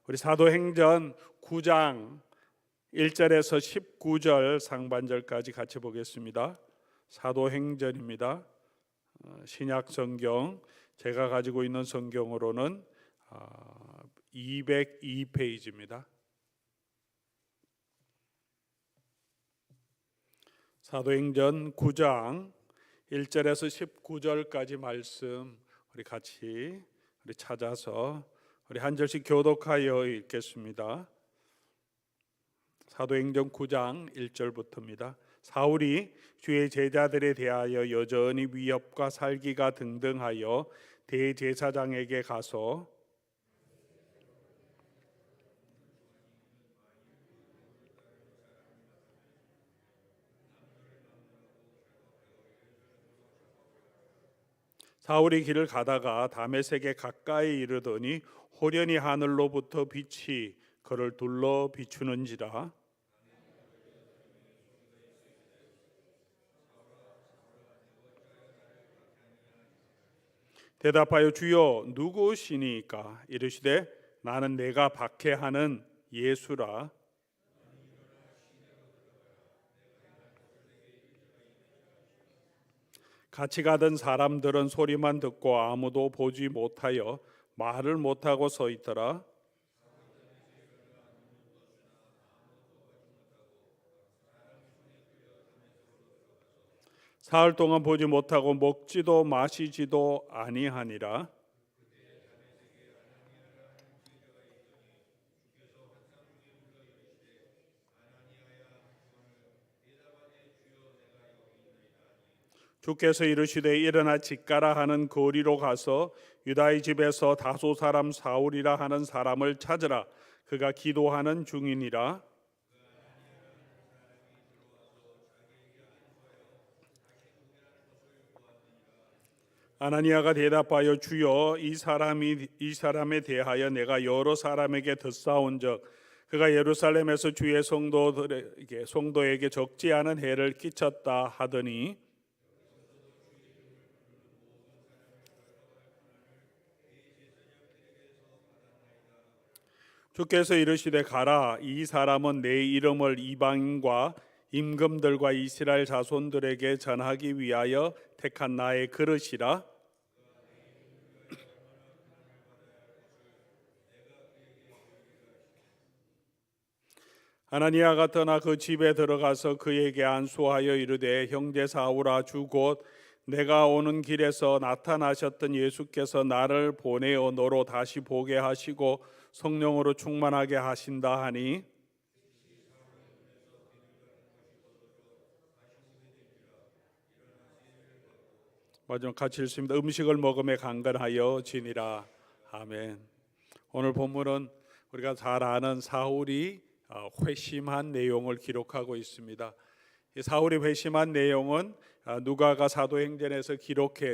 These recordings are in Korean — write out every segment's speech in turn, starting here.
우리 사도행전 9장 1절에서 19절 상반절까지 같이 보겠습니다. 사도행전입니다. 신약 성경, 제가 가지고 있는 성경으로는 202페이지입니다. 사도행전 9장 1절에서 19절까지 말씀 우리 같이 찾아서 우리 한 절씩 교독하여 읽겠습니다. 사도행전 9장 1절부터입니다. 사울이 주의 제자들에 대하여 여전히 위협과 살기가 등등하여 대제사장에게 가서 사울이 길을 가다가 다메섹에 가까이 이르더니 호련히 하늘로부터 빛이 그를 둘러 비추는지라. 대답하여 주여 누구시니까? 이르시되 나는 내가 박해하는 예수라. 같이 가던 사람들은 소리만 듣고 아무도 보지 못하여 말을 못하고 서 있더라. 사흘 동안 보지 못하고 먹지도 마시지도 아니하니라. 주께서 이르시되 일어나 집가라 하는 거리로 가서 유다의 집에서 다소 사람 사울이라 하는 사람을 찾으라. 그가 기도하는 중이니라. 아나니아가 대답하여 주여 이 사람에 대하여 내가 여러 사람에게 듣사온즉 그가 예루살렘에서 주의 성도에게 적지 않은 해를 끼쳤다 하더니 주께서 이르시되 가라. 이 사람은 내 이름을 이방인과 임금들과 이스라엘 자손들에게 전하기 위하여 택한 나의 그릇이라. 아나니아가 떠나 그 집에 들어가서 그에게 안수하여 이르되 형제 사울아 주 곧 내가 오는 길에서 나타나셨던 예수께서 나를 보내어 너로 다시 보게 하시고 성령으로 충만하게 하신다 하니 마지막 같이 읽습니다. 음식을 먹음에 강건하여 지니라. 아멘. 오늘 본문은 우리가 잘 아는 사울이 회심한 내용을 기록하고 있습니다. 이 사울이 회심한 내용은 누가가 사도행전에서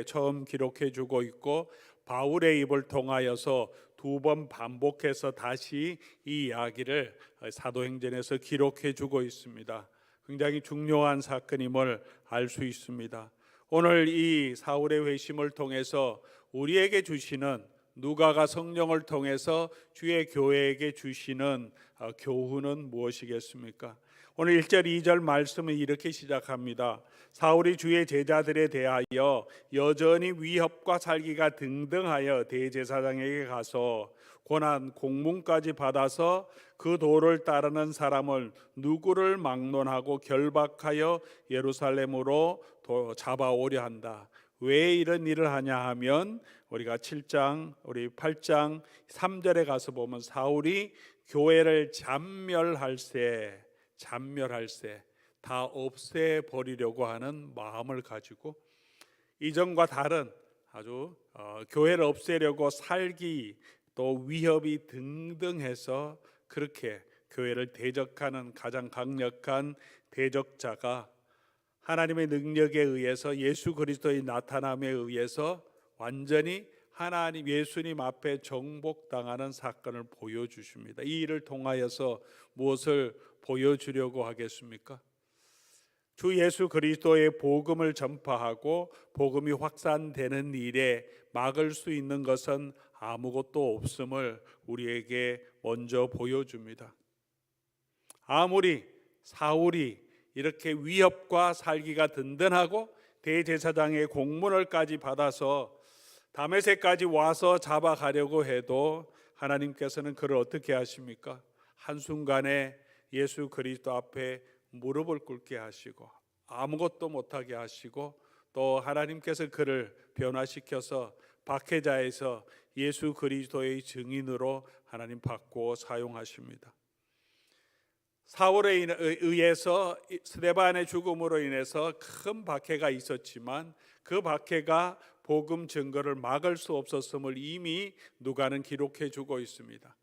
처음 기록해 주고 있고 바울의 입을 통하여서 두 번 반복해서 다시 이 이야기를 사도행전에서 기록해 주고 있습니다. 굉장히 중요한 사건임을 알 수 있습니다. 오늘 이 사울의 회심을 통해서 우리에게 주시는 누가가 성령을 통해서 주의 교회에게 주시는 교훈은 무엇이겠습니까? 오늘 1절 2절 말씀은 이렇게 시작합니다. 사울이 주의 제자들에 대하여 여전히 위협과 살기가 등등하여 대제사장에게 가서 고난 공문까지 받아서 그 도를 따르는 사람을 누구를 막론하고 결박하여 예루살렘으로 잡아오려 한다. 왜 이런 일을 하냐 하면 우리가 7장, 우리 8장 3절에 가서 보면 사울이 교회를 잔멸할세 다 없애버리려고 하는 마음을 가지고 이전과 다른 아주 교회를 없애려고 살기 또 위협이 등등해서 그렇게 교회를 대적하는 가장 강력한 대적자가 하나님의 능력에 의해서 예수 그리스도의 나타남에 의해서 완전히 하나님 예수님 앞에 정복당하는 사건을 보여주십니다. 이 일을 통하여서 무엇을 보여주려고 하겠습니까? 주 예수 그리스도의 복음을 전파하고 복음이 확산되는 일에 막을 수 있는 것은 아무것도 없음을 우리에게 먼저 보여줍니다. 아무리 사울이 이렇게 위협과 살기가 든든하고 대제사장의 공문을까지 받아서 다메섹까지 와서 잡아가려고 해도 하나님께서는 그를 어떻게 하십니까? 한순간에 예수 그리스도 앞에 무릎을 꿇게 하시고 아무것도 못하게 하시고, 또 하나님께서 그를 변화시켜서 박해자에서 예수 그리스도의 증인으로 하나님 바꾸어 사용하십니다. 사울에 의해서 스데반의 죽음으로 인해서 큰 박해가 있었지만 그 박해가 복음 증거를 막을 수 없었음을 이미 누가는 기록해 주고 있습니다.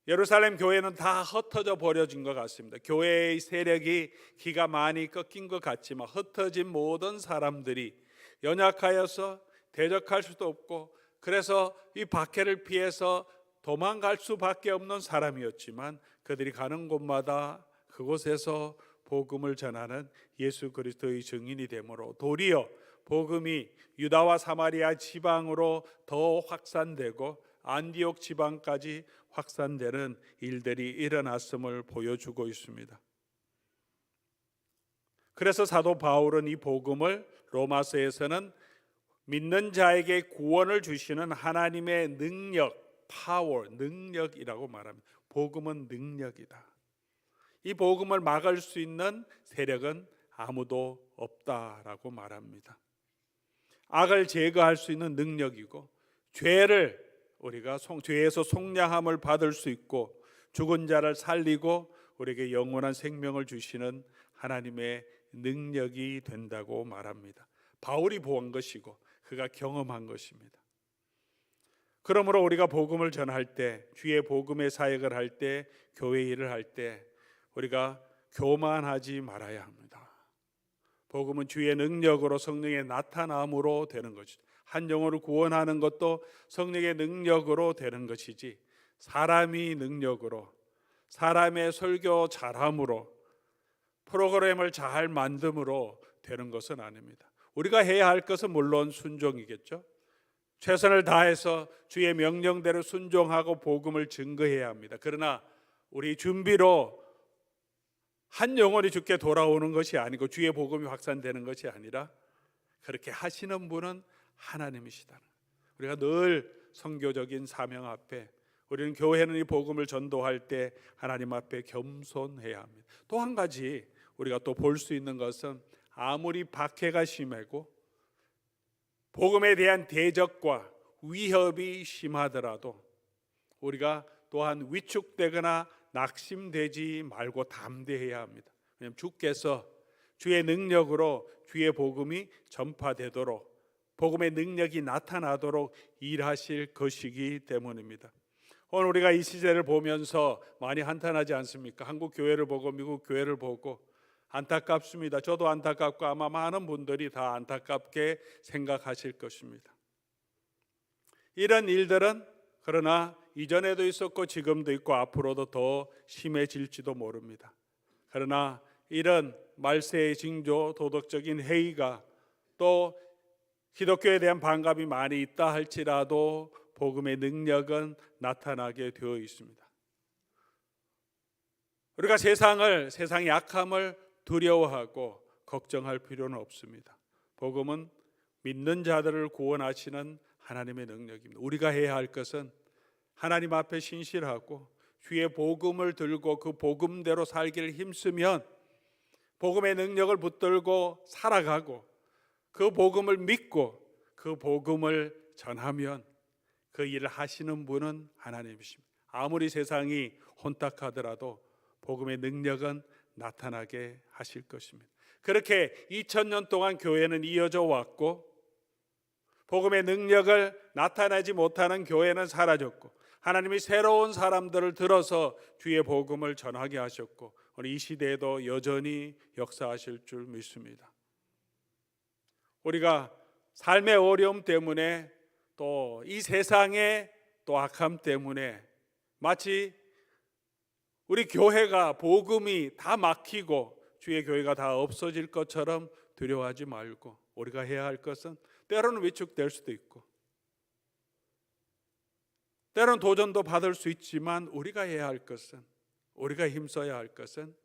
예루살렘 교회는 다 흩어져 버려진 것 같습니다. 교회의 세력이 기가 많이 꺾인 것 같지만 흩어진 모든 사람들이 연약하여서 대적할 수도 없고, 그래서 이 박해를 피해서 도망갈 수밖에 없는 사람이었지만 그들이 가는 곳마다 그곳에서 복음을 전하는 예수 그리스도의 증인이 되므로 도리어 복음이 유다와 사마리아 지방으로 더 확산되고 안디옥 지방까지 확산되는 일들이 일어났음을 보여주고 있습니다. 그래서 사도 바울은 이 복음을 로마서에서는 믿는 자에게 구원을 주시는 하나님의 능력, 파워, 능력이라고 말합니다. 복음은 능력이다. 이 복음을 막을 수 있는 세력은 아무도 없다라고 말합니다. 악을 제거할 수 있는 능력이고, 죄를 우리가 죄에서 속량함을 받을 수 있고, 죽은 자를 살리고 우리에게 영원한 생명을 주시는 하나님의 능력이 된다고 말합니다. 바울이 보한 것이고 그가 경험한 것입니다. 그러므로 우리가 복음을 전할 때, 주의 복음의 사역을 할 때, 교회 일을 할 때 우리가 교만하지 말아야 합니다. 복음은 주의 능력으로 성령의 나타남으로 되는 것이죠. 한 영혼을 구원하는 것도 성령의 능력으로 되는 것이지, 사람이 능력으로, 사람의 설교 잘함으로, 프로그램을 잘 만듦으로 되는 것은 아닙니다. 우리가 해야 할 것은 물론 순종이겠죠. 최선을 다해서 주의 명령대로 순종하고 복음을 증거해야 합니다. 그러나 우리 준비로 한 영혼이 주께 돌아오는 것이 아니고 주의 복음이 확산되는 것이 아니라 그렇게 하시는 분은 하나님이시다. 우리가 늘 선교적인 사명 앞에, 우리는 교회는 이 복음을 전도할 때 하나님 앞에 겸손해야 합니다. 또 한 가지 우리가 또 볼 수 있는 것은, 아무리 박해가 심하고 복음에 대한 대적과 위협이 심하더라도 우리가 또한 위축되거나 낙심되지 말고 담대해야 합니다. 왜냐하면 주께서 주의 능력으로 주의 복음이 전파되도록, 복음의 능력이 나타나도록 일하실 것이기 때문입니다. 오늘 우리가 이 시대를 보면서 많이 한탄하지 않습니까? 한국 교회를 보고 미국 교회를 보고 안타깝습니다. 저도 안타깝고 아마 많은 분들이 다 안타깝게 생각하실 것입니다. 이런 일들은 그러나 이전에도 있었고 지금도 있고 앞으로도 더 심해질지도 모릅니다. 그러나 이런 말세의 징조, 도덕적인 해이가, 또 기독교에 대한 반감이 많이 있다 할지라도 복음의 능력은 나타나게 되어 있습니다. 우리가 세상의 악함을 두려워하고 걱정할 필요는 없습니다. 복음은 믿는 자들을 구원하시는 하나님의 능력입니다. 우리가 해야 할 것은 하나님 앞에 신실하고 주의 복음을 들고 그 복음대로 살기를 힘쓰면, 복음의 능력을 붙들고 살아가고 그 복음을 믿고 그 복음을 전하면 그 일을 하시는 분은 하나님이십니다. 아무리 세상이 혼탁하더라도 복음의 능력은 나타나게 하실 것입니다. 그렇게 2000년 동안 교회는 이어져 왔고, 복음의 능력을 나타내지 못하는 교회는 사라졌고, 하나님이 새로운 사람들을 들어서 주의 복음을 전하게 하셨고, 오늘 이 시대에도 여전히 역사하실 줄 믿습니다. 우리가 삶의 어려움 때문에, 또 이 세상의 또 악함 때문에 마치 우리 교회가, 복음이 다 막히고 주의 교회가 다 없어질 것처럼 두려워하지 말고, 우리가 해야 할 것은 때로는 위축될 수도 있고, 때로는 도전도 받을 수 있지만 우리가 해야 할 것은, 우리가 힘써야 할 것은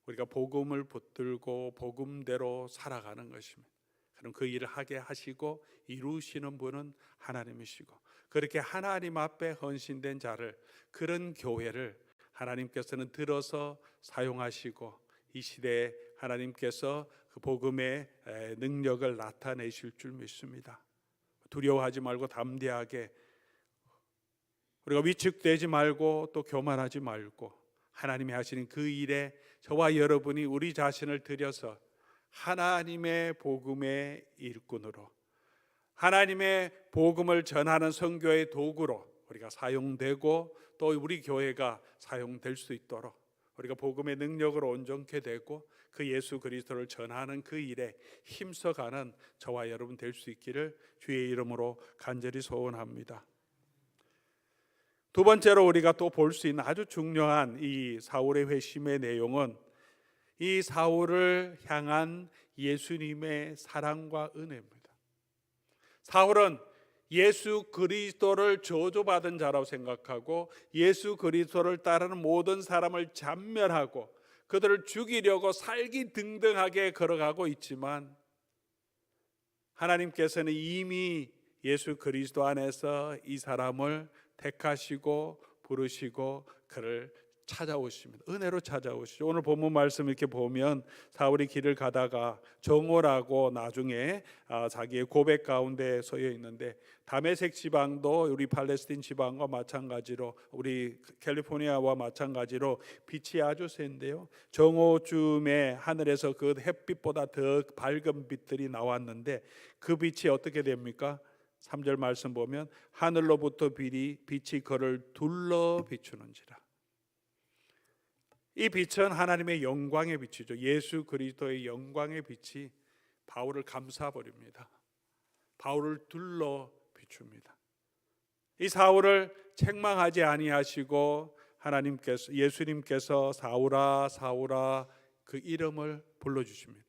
우리가 복음을 붙들고 복음대로 살아가는 것입니다. 그럼 그 일을 하게 하시고 이루시는 분은 하나님이시고, 그렇게 하나님 앞에 헌신된 자를, 그런 교회를 하나님께서는 들어서 사용하시고 이 시대에 하나님께서 그 복음의 능력을 나타내실 줄 믿습니다. 두려워하지 말고 담대하게, 우리가 위축되지 말고 또 교만하지 말고 하나님이 하시는 그 일에 저와 여러분이 우리 자신을 들여서 하나님의 복음의 일꾼으로, 하나님의 복음을 전하는 선교의 도구로 우리가 사용되고 또 우리 교회가 사용될 수 있도록 우리가 복음의 능력으로 온전케 되고 그 예수 그리스도를 전하는 그 일에 힘써가는 저와 여러분 될 수 있기를 주의 이름으로 간절히 소원합니다. 두 번째로 우리가 또 볼 수 있는 아주 중요한 이 사울의 회심의 내용은 이 사울을 향한 예수님의 사랑과 은혜입니다. 사울은 예수 그리스도를 저주받은 자라고 생각하고 예수 그리스도를 따르는 모든 사람을 잔멸하고 그들을 죽이려고 살기등등하게 걸어가고 있지만, 하나님께서는 이미 예수 그리스도 안에서 이 사람을 택하시고 부르시고 그를 찾아오십니다. 은혜로 찾아오시죠. 오늘 본문 말씀 이렇게 보면 사울이 길을 가다가 정오라고 나중에 자기의 고백 가운데 서여 있는데, 다메섹 지방도 우리 팔레스틴 지방과 마찬가지로, 우리 캘리포니아와 마찬가지로 빛이 아주 센데요, 정오쯤에 하늘에서 그 햇빛보다 더 밝은 빛들이 나왔는데 그 빛이 어떻게 됩니까? 3절 말씀 보면 하늘로부터 빛이 그를 둘러 비추는지라. 이 빛은 하나님의 영광의 빛이죠. 예수 그리스도의 영광의 빛이 바울을 감싸버립니다. 바울을 둘러 비춥니다. 이 사울을 책망하지 아니하시고 하나님께서, 예수님께서 사울아 사울아 그 이름을 불러주십니다.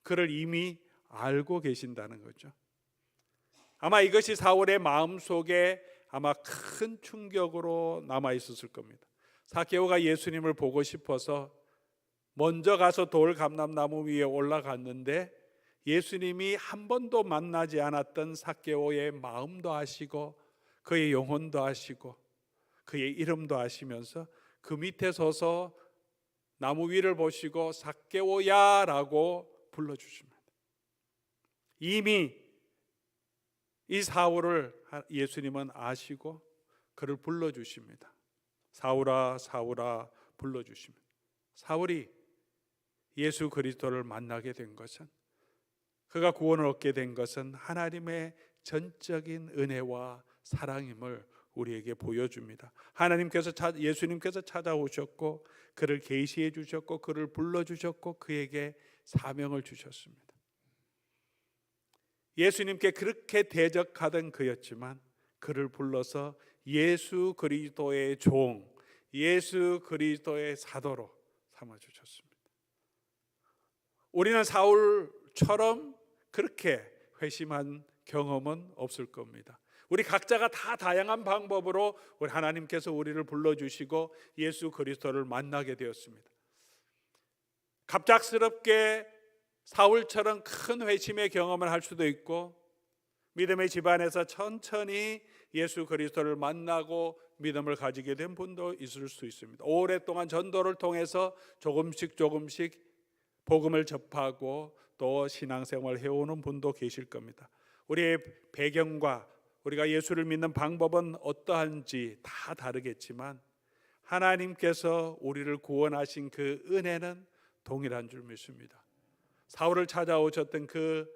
그를 이미 알고 계신다는 거죠. 아마 이것이 사울의 마음속에 아마 큰 충격으로 남아 있었을 겁니다. 삭개오가 예수님을 보고 싶어서 먼저 가서 돌 감람나무 위에 올라갔는데 예수님이 한 번도 만나지 않았던 삭개오의 마음도 아시고 그의 영혼도 아시고 그의 이름도 아시면서 그 밑에 서서 나무 위를 보시고 삭개오야 라고 불러주십니다. 이미 이 사울을 예수님은 아시고 그를 불러주십니다. 사울아 사울아 불러주십니다. 사울이 예수 그리스도를 만나게 된 것은, 그가 구원을 얻게 된 것은 하나님의 전적인 은혜와 사랑임을 우리에게 보여줍니다. 하나님께서 예수님께서 찾아오셨고 그를 계시해 주셨고 그를 불러주셨고 그에게 사명을 주셨습니다. 예수님께 그렇게 대적하던 그였지만 그를 불러서 예수 그리스도의 종, 예수 그리스도의 사도로 삼아주셨습니다. 우리는 사울처럼 그렇게 회심한 경험은 없을 겁니다. 우리 각자가 다 다양한 방법으로 우리 하나님께서 우리를 불러주시고 예수 그리스도를 만나게 되었습니다. 갑작스럽게 사울처럼 큰 회심의 경험을 할 수도 있고, 믿음의 집안에서 천천히 예수 그리스도를 만나고 믿음을 가지게 된 분도 있을 수 있습니다. 오랫동안 전도를 통해서 조금씩 복음을 접하고 또 신앙생활을 해오는 분도 계실 겁니다. 우리의 배경과 우리가 예수를 믿는 방법은 어떠한지 다 다르겠지만 하나님께서 우리를 구원하신 그 은혜는 동일한 줄 믿습니다. 사울을 찾아오셨던 그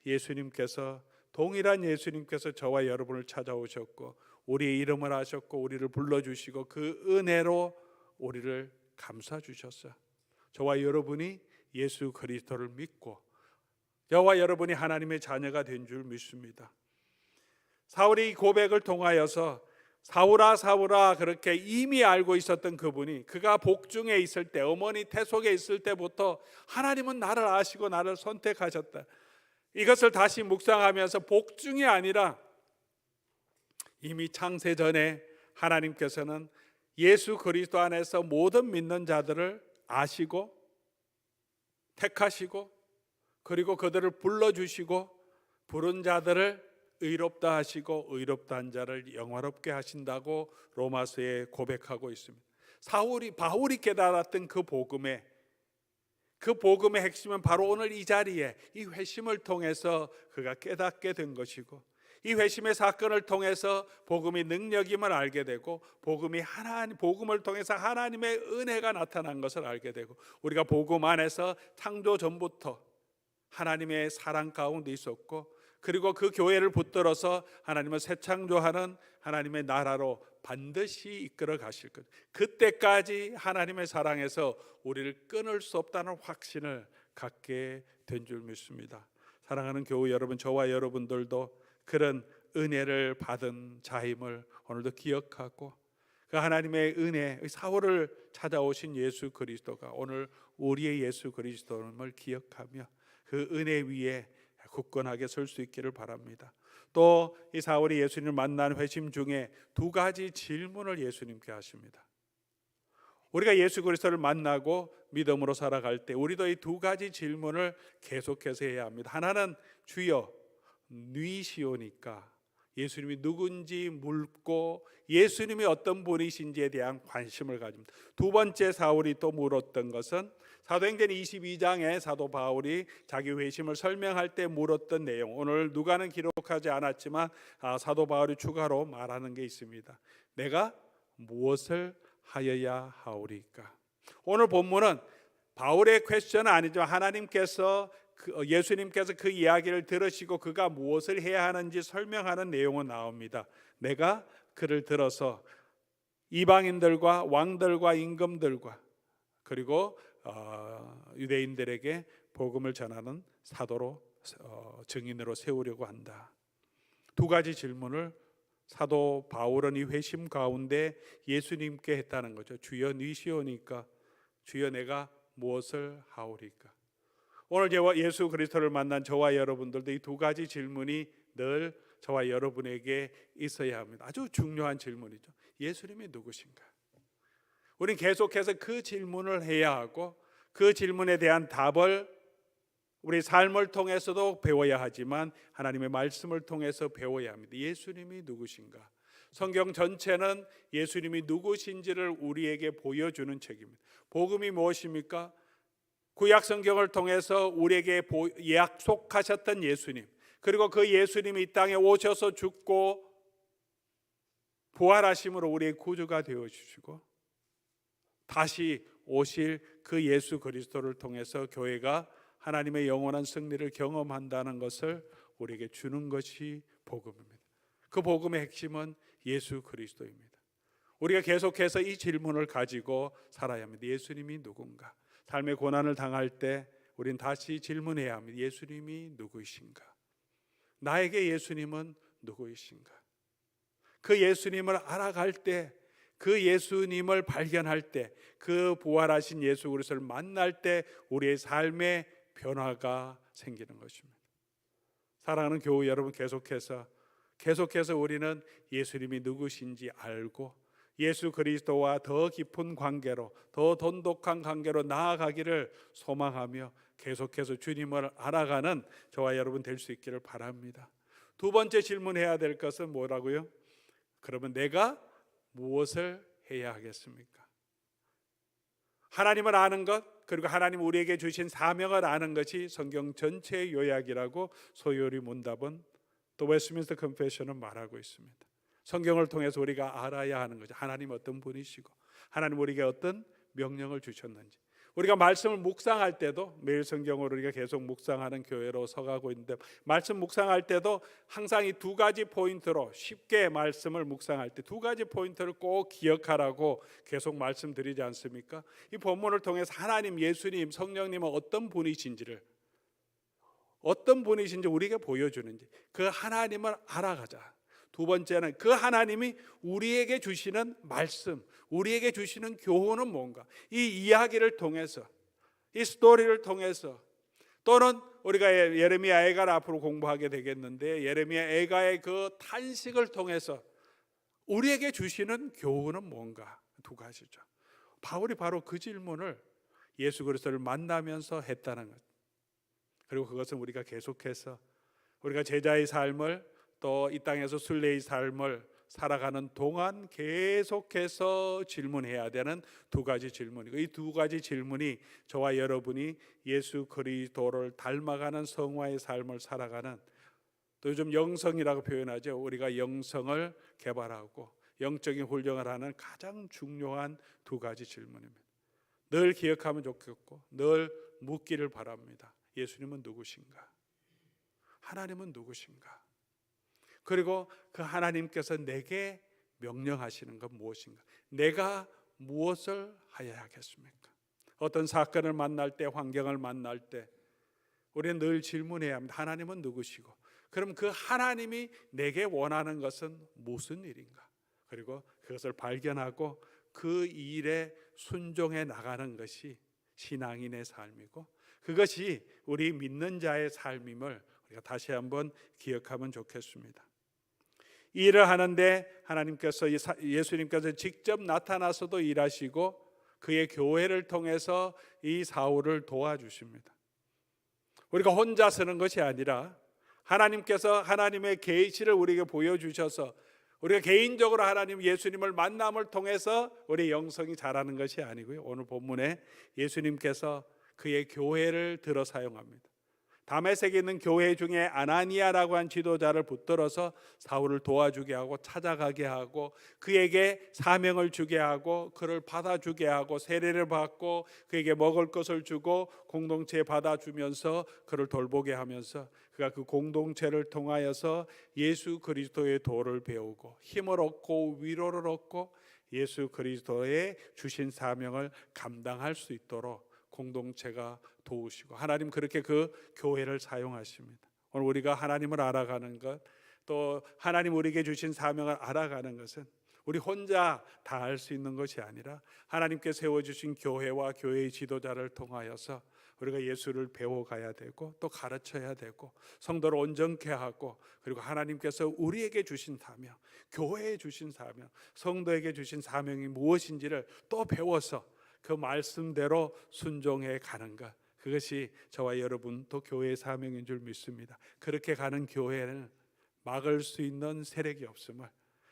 예수님께서, 동일한 예수님께서 저와 여러분을 찾아오셨고 우리의 이름을 아셨고 우리를 불러주시고 그 은혜로 우리를 감싸주셨어요. 저와 여러분이 예수 그리스도를 믿고 저와 여러분이 하나님의 자녀가 된 줄 믿습니다. 사울이 이 고백을 통하여서 사울아 사울아 그렇게 이미 알고 있었던 그분이, 그가 복중에 있을 때, 어머니 태속에 있을 때부터 하나님은 나를 아시고 나를 선택하셨다, 이것을 다시 묵상하면서 복중이 아니라 이미 창세 전에 하나님께서는 예수 그리스도 안에서 모든 믿는 자들을 아시고 택하시고 그리고 그들을 불러주시고 부른 자들을 의롭다 하시고 의롭다 한 자를 영화롭게 하신다고 로마서에 고백하고 있습니다. 바울이 깨달았던 그 복음의 핵심은 바로 오늘 이 자리에 이 회심을 통해서 그가 깨닫게 된 것이고, 이 회심의 사건을 통해서 복음이 능력임을 알게 되고, 복음을 통해서 하나님의 은혜가 나타난 것을 알게 되고, 우리가 복음 안에서 창조 전부터 하나님의 사랑 가운데 있었고, 그리고 그 교회를 붙들어서 하나님은 새 창조하는 하나님의 나라로 반드시 이끌어 가실 것. 그때까지 하나님의 사랑에서 우리를 끊을 수 없다는 확신을 갖게 된 줄 믿습니다. 사랑하는 교우 여러분, 저와 여러분들도 그런 은혜를 받은 자임을 오늘도 기억하고, 그 하나님의 은혜, 사울을 찾아오신 예수 그리스도가 오늘 우리의 예수 그리스도임을 기억하며 그 은혜 위에 굳건하게 설 수 있기를 바랍니다. 또 이 사울이 예수님을 만난 회심 중에 두 가지 질문을 예수님께 하십니다. 우리가 예수 그리스도를 만나고 믿음으로 살아갈 때 우리도 이 두 가지 질문을 계속해서 해야 합니다. 하나는 주여 누이시오니까 예수님이 누군지 묻고 예수님이 어떤 분이신지에 대한 관심을 가집니다. 두 번째 사울이 또 물었던 것은 사도행전 22장에 사도 바울이 자기 회심을 설명할 때 물었던 내용, 오늘 누가는 기록하지 않았지만 사도 바울이 추가로 말하는 게 있습니다. 내가 무엇을 하여야 하오리까? 오늘 본문은 바울의 퀘스천은 아니지만 예수님께서 그 이야기를 들으시고 그가 무엇을 해야 하는지 설명하는 내용은 나옵니다. 내가 그를 들어서 이방인들과 왕들과 임금들과 그리고 유대인들에게 복음을 전하는 사도로 증인으로 세우려고 한다. 두 가지 질문을 사도 바울은 이 회심 가운데 예수님께 했다는 거죠. 주여 니시오니까, 주여 내가 무엇을 하오리까? 오늘 예수 그리스도를 만난 저와 여러분들도 이 두 가지 질문이 늘 저와 여러분에게 있어야 합니다. 아주 중요한 질문이죠. 예수님이 누구신가? 우린 계속해서 그 질문을 해야 하고, 그 질문에 대한 답을 우리 삶을 통해서도 배워야 하지만 하나님의 말씀을 통해서 배워야 합니다. 예수님이 누구신가? 성경 전체는 예수님이 누구신지를 우리에게 보여주는 책입니다. 복음이 무엇입니까? 구약 성경을 통해서 우리에게 약속하셨던 예수님, 그리고 그 예수님이 이 땅에 오셔서 죽고 부활하심으로 우리의 구주가 되어주시고 다시 오실 그 예수 그리스도를 통해서 교회가 하나님의 영원한 승리를 경험한다는 것을 우리에게 주는 것이 복음입니다. 그 복음의 핵심은 예수 그리스도입니다. 우리가 계속해서 이 질문을 가지고 살아야 합니다. 예수님이 누군가? 삶의 고난을 당할 때 우린 다시 질문해야 합니다. 예수님이 누구이신가? 나에게 예수님은 누구이신가? 그 예수님을 알아갈 때, 그 예수님을 발견할 때, 그 부활하신 예수 그리스도를 만날 때 우리의 삶의 변화가 생기는 것입니다. 사랑하는 교우 여러분, 계속해서 우리는 예수님이 누구신지 알고 예수 그리스도와 더 깊은 관계로, 더 돈독한 관계로 나아가기를 소망하며 계속해서 주님을 알아가는 저와 여러분 될 수 있기를 바랍니다. 두 번째 질문해야 될 것은 뭐라고요? 그러면 내가 무엇을 해야 하겠습니까? 하나님을 아는 것, 그리고 하나님 우리에게 주신 사명을 아는 것이 성경 전체의 요약이라고 소요리 문답은 또 웨스트민스터 컨페셔는 말하고 있습니다. 성경을 통해서 우리가 알아야 하는 거죠. 하나님 어떤 분이시고 하나님 우리에게 어떤 명령을 주셨는지. 우리가 말씀을 묵상할 때도, 매일 성경으로 우리가 계속 묵상하는 교회로 서가고 있는데, 말씀 묵상할 때도 항상 이 두 가지 포인트로, 쉽게 말씀을 묵상할 때 두 가지 포인트를 꼭 기억하라고 계속 말씀드리지 않습니까? 이 본문을 통해서 하나님, 예수님, 성령님은 어떤 분이신지 우리에게 보여주는지, 그 하나님을 알아가자. 두 번째는 그 하나님이 우리에게 주시는 말씀, 우리에게 주시는 교훈은 뭔가, 이 이야기를 통해서, 이 스토리를 통해서, 또는 우리가 예레미야 애가를 앞으로 공부하게 되겠는데, 예레미야 애가의 그 탄식을 통해서 우리에게 주시는 교훈은 뭔가? 두 가지죠. 바울이 바로 그 질문을 예수 그리스도를 만나면서 했다는 것. 그리고 그것은 우리가 계속해서 우리가 제자의 삶을 또 이 땅에서 순례의 삶을 살아가는 동안 계속해서 질문해야 되는 두 가지 질문이고, 이 두 가지 질문이 저와 여러분이 예수 그리스도를 닮아가는 성화의 삶을 살아가는, 또 요즘 영성이라고 표현하죠. 우리가 영성을 개발하고 영적인 훈련을 하는 가장 중요한 두 가지 질문입니다. 늘 기억하면 좋겠고 늘 묻기를 바랍니다. 예수님은 누구신가? 하나님은 누구신가? 그리고 그 하나님께서 내게 명령하시는 건 무엇인가? 내가 무엇을 하여야 하겠습니까? 어떤 사건을 만날 때, 환경을 만날 때 우리는 늘 질문해야 합니다. 하나님은 누구시고, 그럼 그 하나님이 내게 원하는 것은 무슨 일인가? 그리고 그것을 발견하고 그 일에 순종해 나가는 것이 신앙인의 삶이고, 그것이 우리 믿는 자의 삶임을 우리가 다시 한번 기억하면 좋겠습니다. 이 일을 하는데 하나님께서, 예수님께서 직접 나타나서도 일하시고 그의 교회를 통해서 이 사울을 도와주십니다. 우리가 혼자 서는 것이 아니라 하나님께서 하나님의 계시를 우리에게 보여주셔서 우리가 개인적으로 하나님 예수님을 만남을 통해서 우리 영성이 자라는 것이 아니고요, 오늘 본문에 예수님께서 그의 교회를 들어 사용합니다. 다메섹에 있는 교회 중에 아나니아라고 한 지도자를 붙들어서 사울을 도와주게 하고 찾아가게 하고 그에게 사명을 주게 하고 그를 받아주게 하고 세례를 받고 그에게 먹을 것을 주고 공동체에 받아주면서 그를 돌보게 하면서 그가 그 공동체를 통하여서 예수 그리스도의 도를 배우고 힘을 얻고 위로를 얻고 예수 그리스도의 주신 사명을 감당할 수 있도록 공동체가 도우시고, 하나님 그렇게 그 교회를 사용하십니다. 오늘 우리가 하나님을 알아가는 것, 또 하나님 우리에게 주신 사명을 알아가는 것은 우리 혼자 다 할 수 있는 것이 아니라 하나님께 세워주신 교회와 교회의 지도자를 통하여서 우리가 예수를 배워가야 되고 또 가르쳐야 되고 성도를 온전케 하고, 그리고 하나님께서 우리에게 주신 사명, 교회에 주신 사명, 성도에게 주신 사명이 무엇인지를 또 배워서 그 말씀대로 순종해 가는 것, 그것이 저와 여러분 또 교회의 사명인 줄 믿습니다. 그렇게 가는 교회는 막을 수 있는 세력이 없음을,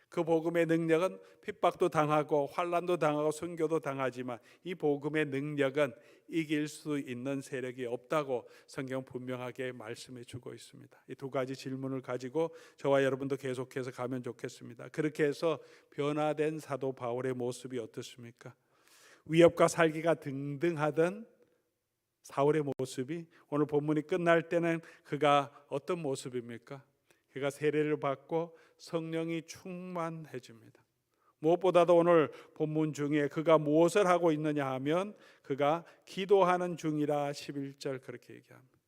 그 복음의 능력은 핍박도 당하고 환난도 당하고 순교도 당하지만 이 복음의 능력은 이길 수 있는 세력이 없다고 성경 분명하게 말씀해 주고 있습니다. 이 두 가지 질문을 가지고 저와 여러분도 계속해서 가면 좋겠습니다. 그렇게 해서 변화된 사도 바울의 모습이 어떻습니까? 위협과 살기가 등등하던 사울의 모습이 오늘 본문이 끝날 때는 그가 어떤 모습입니까? 그가 세례를 받고 성령이 충만해집니다. 무엇보다도 오늘 본문 중에 그가 무엇을 하고 있느냐 하면 그가 기도하는 중이라 11절 그렇게 얘기합니다.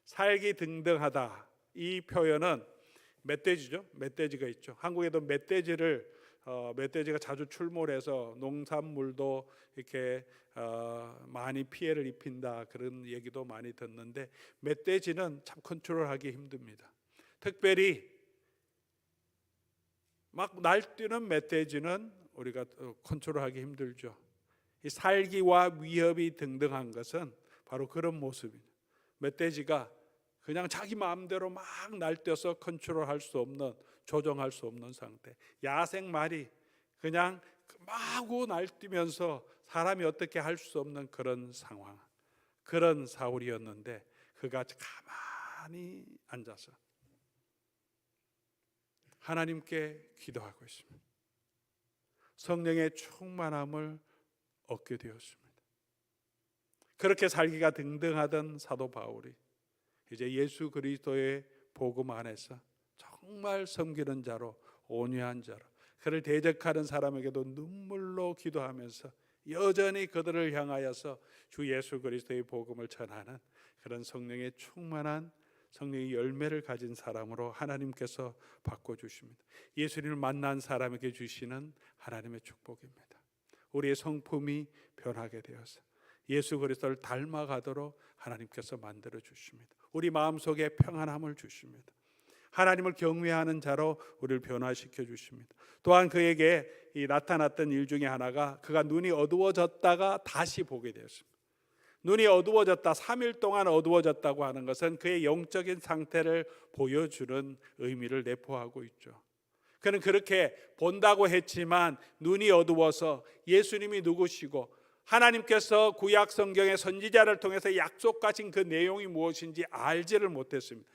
살기 등등하다, 이 표현은 멧돼지죠. 멧돼지가 있죠. 한국에도 멧돼지가 자주 출몰해서 농산물도 이렇게 많이 피해를 입힌다, 그런 얘기도 많이 듣는데 멧돼지는 참 컨트롤하기 힘듭니다. 특별히 막 날뛰는 멧돼지는 우리가 컨트롤하기 힘들죠. 이 살기와 위협이 등등한 것은 바로 그런 모습입니다. 멧돼지가 그냥 자기 마음대로 막 날뛰어서 컨트롤할 수 없는, 조정할 수 없는 상태. 야생말이 그냥 마구 날뛰면서 사람이 어떻게 할 수 없는 그런 상황, 그런 사울이었는데 그가 가만히 앉아서 하나님께 기도하고 있습니다. 성령의 충만함을 얻게 되었습니다. 그렇게 살기가 등등하던 사도 바울이 이제 예수 그리스도의 복음 안에서 정말 섬기는 자로, 온유한 자로, 그를 대적하는 사람에게도 눈물로 기도하면서 여전히 그들을 향하여서 주 예수 그리스도의 복음을 전하는 그런 성령의 충만한, 성령의 열매를 가진 사람으로 하나님께서 바꿔주십니다. 예수님을 만난 사람에게 주시는 하나님의 축복입니다. 우리의 성품이 변하게 되어서 예수 그리스도를 닮아가도록 하나님께서 만들어 주십니다. 우리 마음속에 평안함을 주십니다. 하나님을 경외하는 자로 우리를 변화시켜 주십니다. 또한 그에게 이 나타났던 일 중에 하나가 그가 눈이 어두워졌다가 다시 보게 되었습니다. 눈이 어두워졌다, 3일 동안 어두워졌다고 하는 것은 그의 영적인 상태를 보여주는 의미를 내포하고 있죠. 그는 그렇게 본다고 했지만 눈이 어두워서 예수님이 누구시고 하나님께서 구약 성경의 선지자를 통해서 약속하신 그 내용이 무엇인지 알지를 못했습니다.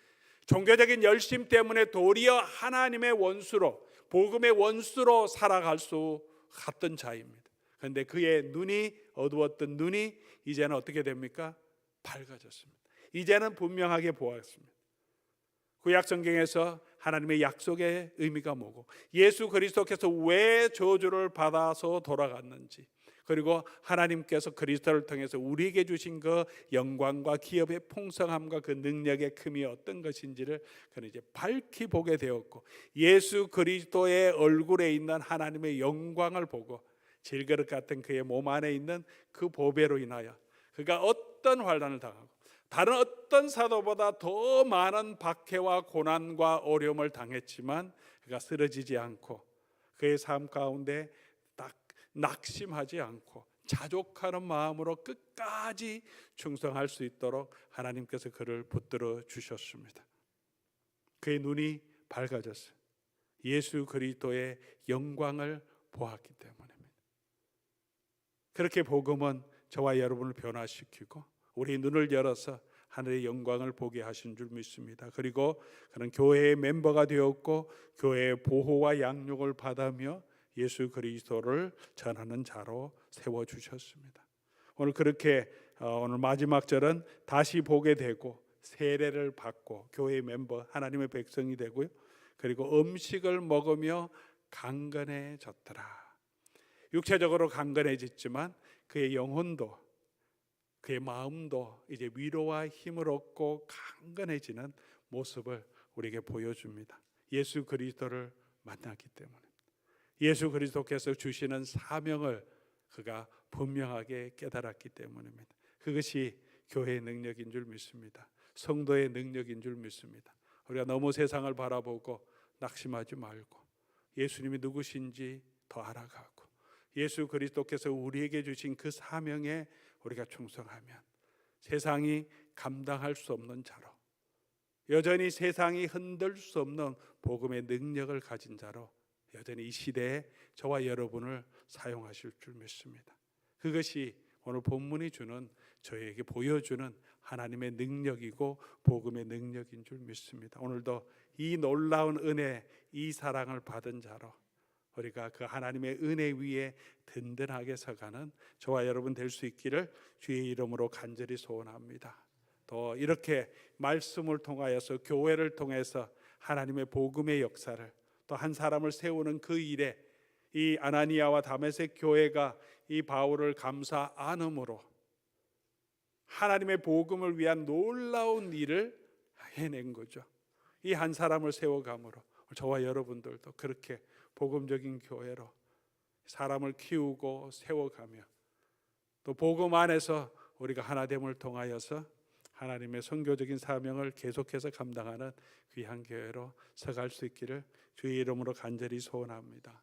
종교적인 열심 때문에 도리어 하나님의 원수로, 복음의 원수로 살아갈 수 갔던 자입니다. 그런데 그의 눈이 어두웠던 눈이 이제는 어떻게 됩니까? 밝아졌습니다. 이제는 분명하게 보았습니다. 구약 성경에서 하나님의 약속의 의미가 뭐고, 예수 그리스도께서 왜 저주를 받아서 돌아갔는지, 그리고 하나님께서 그리스도를 통해서 우리에게 주신 그 영광과 기업의 풍성함과 그 능력의 큼이 어떤 것인지를 그는 이제 밝히 보게 되었고, 예수 그리스도의 얼굴에 있는 하나님의 영광을 보고 질그릇 같은 그의 몸 안에 있는 그 보배로 인하여 그가 어떤 환난을 당하고 다른 어떤 사도보다 더 많은 박해와 고난과 어려움을 당했지만 그가 쓰러지지 않고 그의 삶 가운데 딱 낙심하지 않고 자족하는 마음으로 끝까지 충성할 수 있도록 하나님께서 그를 붙들어 주셨습니다. 그의 눈이 밝아졌어요. 예수 그리스도의 영광을 보았기 때문입니다. 그렇게 복음은 저와 여러분을 변화시키고 우리 눈을 열어서 하늘의 영광을 보게 하신 줄 믿습니다. 그리고 그는 교회의 멤버가 되었고 교회의 보호와 양육을 받으며 예수 그리스도를 전하는 자로 세워주셨습니다. 오늘 그렇게 오늘 마지막 절은 다시 보게 되고 세례를 받고 교회의 멤버 하나님의 백성이 되고요. 그리고 음식을 먹으며 강건해졌더라. 육체적으로 강건해졌지만 그의 영혼도 그의 마음도 이제 위로와 힘을 얻고 강건해지는 모습을 우리에게 보여줍니다. 예수 그리스도를 만났기 때문에 예수 그리스도께서 주시는 사명을 그가 분명하게 깨달았기 때문입니다. 그것이 교회의 능력인 줄 믿습니다. 성도의 능력인 줄 믿습니다. 우리가 너무 세상을 바라보고 낙심하지 말고 예수님이 누구신지 더 알아가고 예수 그리스도께서 우리에게 주신 그 사명에 우리가 충성하면 세상이 감당할 수 없는 자로, 여전히 세상이 흔들 수 없는 복음의 능력을 가진 자로 여전히 이 시대에 저와 여러분을 사용하실 줄 믿습니다. 그것이 오늘 본문이 주는, 저에게 보여주는 하나님의 능력이고 복음의 능력인 줄 믿습니다. 오늘도 이 놀라운 은혜, 이 사랑을 받은 자로 우리가 그 하나님의 은혜 위에 든든하게 서가는 저와 여러분 될 수 있기를 주의 이름으로 간절히 소원합니다. 또 이렇게 말씀을 통하여서 교회를 통해서 하나님의 복음의 역사를 또 한 사람을 세우는 그 일에 이 아나니아와 다메섹 교회가 이 바울을 감사 안음으로 하나님의 복음을 위한 놀라운 일을 해낸 거죠. 이 한 사람을 세워감으로 저와 여러분들도 그렇게 복음적인 교회로 사람을 키우고 세워가며 또 복음 안에서 우리가 하나됨을 통하여서 하나님의 선교적인 사명을 계속해서 감당하는 귀한 교회로 서갈 수 있기를 주의 이름으로 간절히 소원합니다.